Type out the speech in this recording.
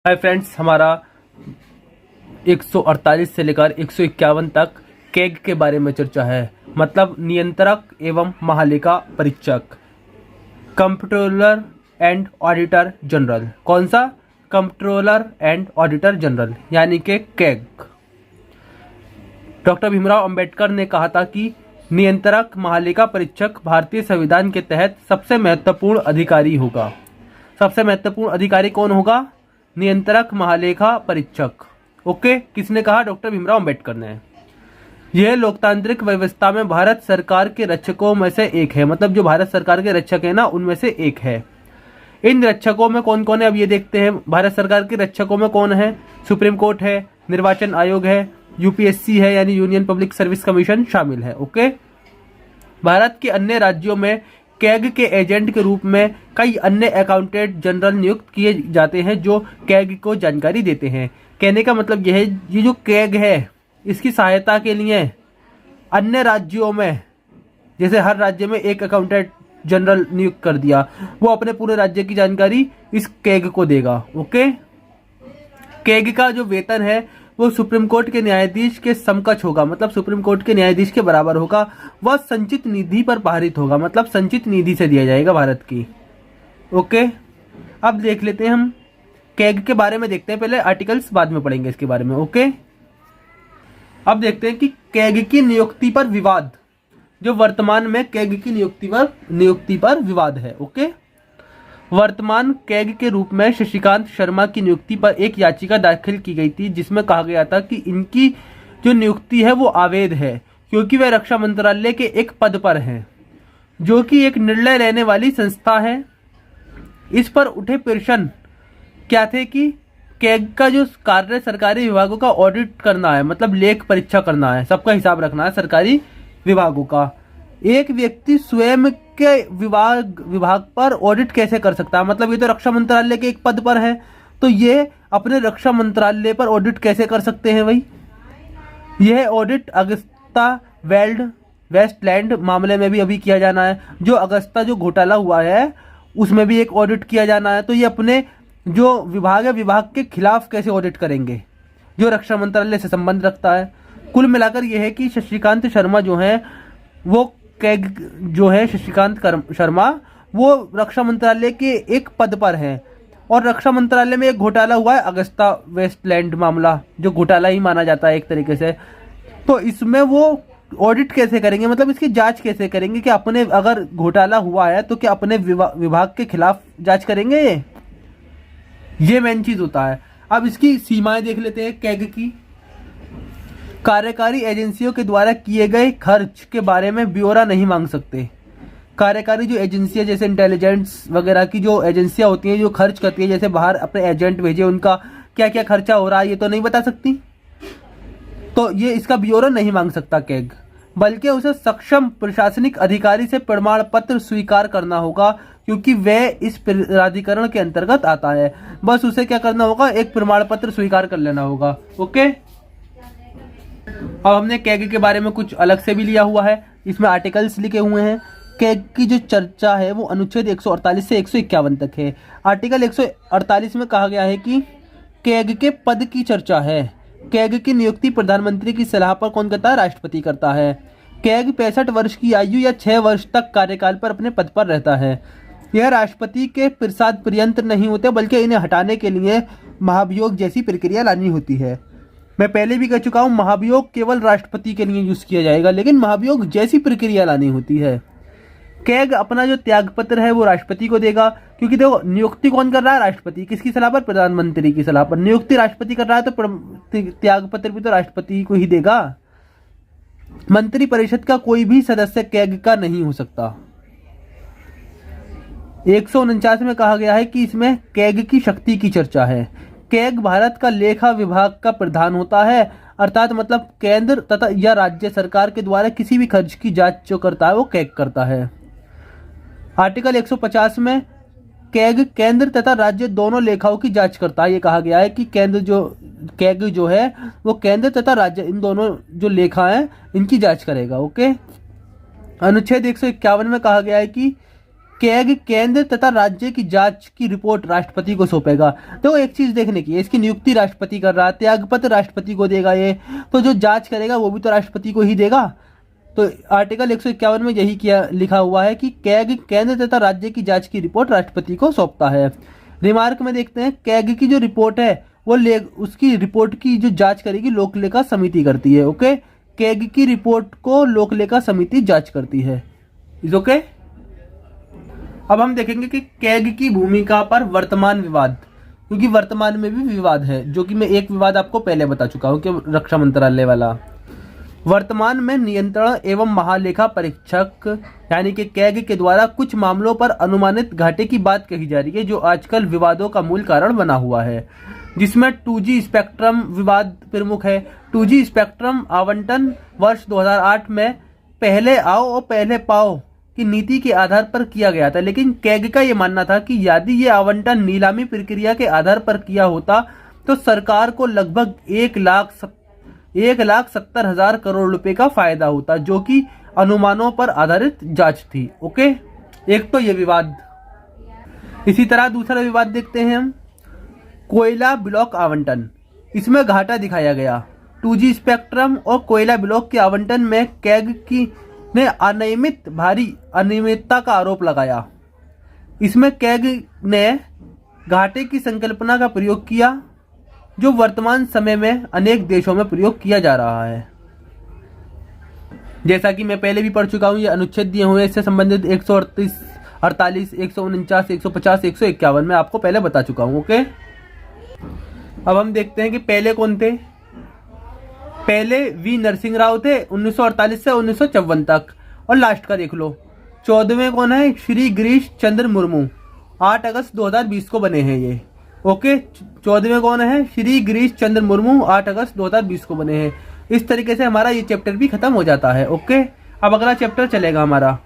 Hi friends, हमारा 148 से लेकर 151 तक कैग के बारे में चर्चा है। मतलब नियंत्रक एवं महालेखा परीक्षक, कंप्ट्रोलर एंड ऑडिटर जनरल। कौन सा? कंप्ट्रोलर एंड ऑडिटर जनरल यानी कि कैग। डॉक्टर भीमराव अंबेडकर ने कहा था कि नियंत्रक महालेखा परीक्षक भारतीय संविधान के तहत सबसे महत्वपूर्ण अधिकारी होगा। सबसे महत्वपूर्ण अधिकारी कौन होगा? नियंत्रक महालेखा परीक्षक। ओके, किसने कहा? डॉक्टर भीमराव अंबेडकर ने। यह लोकतांत्रिक व्यवस्था में भारत सरकार के रक्षकों में से एक है। मतलब जो भारत सरकार के रक्षक है ना, उनमें से एक है। इन रक्षकों में कौन कौन है, अब ये देखते हैं। भारत सरकार के रक्षकों में कौन है? सुप्रीम कोर्ट है, निर्वाचन आयोग है, यूपीएससी है यानी यूनियन पब्लिक सर्विस कमीशन शामिल है। ओके, भारत के अन्य राज्यों में कैग के एजेंट के रूप में कई अन्य अकाउंटेंट जनरल नियुक्त किए जाते हैं जो कैग को जानकारी देते हैं। कहने का मतलब यह है, ये जो कैग है इसकी सहायता के लिए अन्य राज्यों में, जैसे हर राज्य में एक अकाउंटेंट जनरल नियुक्त कर दिया, वो अपने पूरे राज्य की जानकारी इस कैग को देगा। ओके, कैग का जो वेतन है वो सुप्रीम कोर्ट के न्यायाधीश के समकक्ष होगा। मतलब सुप्रीम कोर्ट के न्यायाधीश के बराबर होगा। वह संचित निधि पर पारित होगा। मतलब संचित निधि से दिया जाएगा भारत की। ओके, अब देख लेते हैं हम कैग के बारे में। देखते हैं पहले आर्टिकल्स, बाद में पढ़ेंगे इसके बारे में। ओके, अब देखते हैं कि कैग की नियुक्ति पर विवाद। जो वर्तमान में कैग की नियुक्ति पर विवाद है। ओके, वर्तमान कैग के रूप में शशिकांत शर्मा की नियुक्ति पर एक याचिका दाखिल की गई थी, जिसमें कहा गया था कि इनकी जो नियुक्ति है वो अवैध है, क्योंकि वे रक्षा मंत्रालय के एक पद पर हैं, जो कि एक निर्णय लेने वाली संस्था है। इस पर उठे प्रश्न क्या थे कि कैग का जो कार्य सरकारी विभागों का ऑडिट करना है, मतलब लेख परीक्षा करना है, सबका हिसाब रखना है सरकारी विभागों का। एक व्यक्ति स्वयं के विभाग पर ऑडिट कैसे कर सकता है? मतलब ये तो रक्षा मंत्रालय के एक पद पर है, तो ये अपने रक्षा मंत्रालय पर ऑडिट कैसे कर सकते हैं भाई? यह ऑडिट अगस्ता वेस्टलैंड मामले में भी अभी किया जाना है। जो अगस्ता जो घोटाला हुआ है उसमें भी एक ऑडिट किया जाना है। तो ये अपने जो विभाग है, विभाग के खिलाफ कैसे ऑडिट करेंगे जो रक्षा मंत्रालय से संबंध रखता है? कुल मिलाकर यह है कि शशिकांत शर्मा जो है वो कैग जो है शशिकांत शर्मा वो रक्षा मंत्रालय के एक पद पर है, और रक्षा मंत्रालय में एक घोटाला हुआ है, अगस्ता वेस्टलैंड मामला, जो घोटाला ही माना जाता है एक तरीके से। तो इसमें वो ऑडिट कैसे करेंगे? मतलब इसकी जांच कैसे करेंगे कि अपने, अगर घोटाला हुआ है तो क्या अपने विभाग के खिलाफ जांच करेंगे? ये मेन चीज होता है। अब इसकी सीमाएं देख लेते हैं कैग की। कार्यकारी एजेंसियों के द्वारा किए गए खर्च के बारे में ब्यौरा नहीं मांग सकते। कार्यकारी जो एजेंसियां, जैसे इंटेलिजेंस वगैरह की जो एजेंसियां होती हैं जो खर्च करती है, जैसे बाहर अपने एजेंट भेजे, उनका क्या क्या खर्चा हो रहा है ये तो नहीं बता सकती। तो ये इसका ब्यौरा नहीं मांग सकता कैग, बल्कि उसे सक्षम प्रशासनिक अधिकारी से प्रमाण पत्र स्वीकार करना होगा, क्योंकि वह इस प्राधिकरण के अंतर्गत आता है। बस उसे क्या करना होगा? एक प्रमाण पत्र स्वीकार कर लेना होगा। ओके, अब हमने कैग के बारे में कुछ अलग से भी लिया हुआ है, इसमें आर्टिकल्स लिखे हुए हैं। कैग की जो चर्चा है वो अनुच्छेद 148 से 151 तक है। आर्टिकल 148 में कहा गया है कि कैग के पद की चर्चा है। कैग की नियुक्ति प्रधानमंत्री की सलाह पर कौन करता है? राष्ट्रपति करता है। कैग 65 वर्ष की आयु या 6 वर्ष तक कार्यकाल पर अपने पद पर रहता है। यह राष्ट्रपति के प्रसाद पर्यंत नहीं होते, बल्कि इन्हें हटाने के लिए महाभियोग जैसी प्रक्रिया लानी होती है। मैं पहले भी कह चुका हूं, महाभियोग केवल राष्ट्रपति के लिए यूज किया जाएगा, लेकिन महाभियोग जैसी प्रक्रिया लानी होती है। कैग अपना जो त्यागपत्र है वो राष्ट्रपति को देगा, क्योंकि देखो नियुक्ति कौन कर रहा है? राष्ट्रपति। किसकी सलाह पर? प्रधानमंत्री की सलाह पर। नियुक्ति राष्ट्रपति कर रहा है तो त्यागपत्र भी तो राष्ट्रपति को ही देगा। मंत्रिपरिषद का कोई भी सदस्य कैग का नहीं हो सकता। 149 में कहा गया है कि इसमें कैग की शक्ति की चर्चा है। कैग भारत का लेखा विभाग का प्रधान होता है, अर्थात मतलब केंद्र तथा या राज्य सरकार के द्वारा किसी भी खर्च की जांच जो करता है वो कैग करता है। आर्टिकल 150 में कैग केंद्र तथा राज्य दोनों लेखाओं की जांच करता है। ये कहा गया है कि कैग जो है वो केंद्र तथा राज्य, इन दोनों जो लेखा हैं इनकी जांच करेगा। ओके, अनुच्छेद 151 में कहा गया है कि कैग केंद्र तथा राज्य की जांच की रिपोर्ट राष्ट्रपति को सौंपेगा। तो एक चीज देखने की है, इसकी नियुक्ति राष्ट्रपति कर रहा है, त्यागपत्र राष्ट्रपति को देगा ये, तो जो जांच करेगा वो भी तो राष्ट्रपति को ही देगा। तो आर्टिकल 151 में यही किया लिखा हुआ है कि कैग केंद्र तथा राज्य की जांच की रिपोर्ट राष्ट्रपति को सौंपता है। रिमार्क में देखते हैं, कैग की जो रिपोर्ट है वो उसकी रिपोर्ट की जो जांच करेगी लोकलेखा समिति करती है। ओके, कैग की रिपोर्ट को लोकलेखा समिति जांच करती है। Is okay. अब हम देखेंगे कि कैग की भूमिका पर वर्तमान विवाद, क्योंकि वर्तमान में भी विवाद है, जो कि मैं एक विवाद आपको पहले बता चुका हूं कि रक्षा मंत्रालय वाला। वर्तमान में नियंत्रण एवं महालेखा परीक्षक यानी कि कैग के द्वारा कुछ मामलों पर अनुमानित घाटे की बात कही जा रही है, जो आजकल विवादों का मूल कारण बना हुआ है, जिसमें 2G स्पेक्ट्रम विवाद प्रमुख है। 2G स्पेक्ट्रम आवंटन वर्ष 2008 में पहले आओ और पहले पाओ की नीति के आधार पर किया गया था, लेकिन कैग का यह मानना था कि यदि ये आवंटन नीलामी प्रक्रिया के आधार पर किया होता तो सरकार को लगभग 1,70,000 करोड़ रुपए का फायदा होता, जो कि अनुमानों पर आधारित जांच थी। ओके, एक तो ये विवाद। इसी तरह दूसरा विवाद देखते हैं हम, कोयला ब्लॉक आवंटन। इसमें घाटा दिखाया गया। 2G स्पेक्ट्रम और कोयला ब्लॉक के आवंटन में कैग की ने भारी अनियमितता का आरोप लगाया। इसमें कैग ने घाटे की संकल्पना का प्रयोग किया, जो वर्तमान समय में अनेक देशों में प्रयोग किया जा रहा है। जैसा कि मैं पहले भी पढ़ चुका हूं, ये अनुच्छेद दिए हुए इससे संबंधित 138, 48, 149, 150, 151 में आपको पहले बता चुका हूं। ओके, अब हम देखते हैं कि पहले कौन थे। पहले वी नरसिंह राव थे 1948 से 1954 तक, और लास्ट का देख लो 14वें कौन है, श्री गिरीश चंद्र मुर्मू, 8 अगस्त 2020 को बने हैं ये। ओके, 14वें कौन है, श्री गिरीश चंद्र मुर्मू, 8 अगस्त 2020 को बने हैं। इस तरीके से हमारा ये चैप्टर भी खत्म हो जाता है। ओके, अब अगला चैप्टर चलेगा हमारा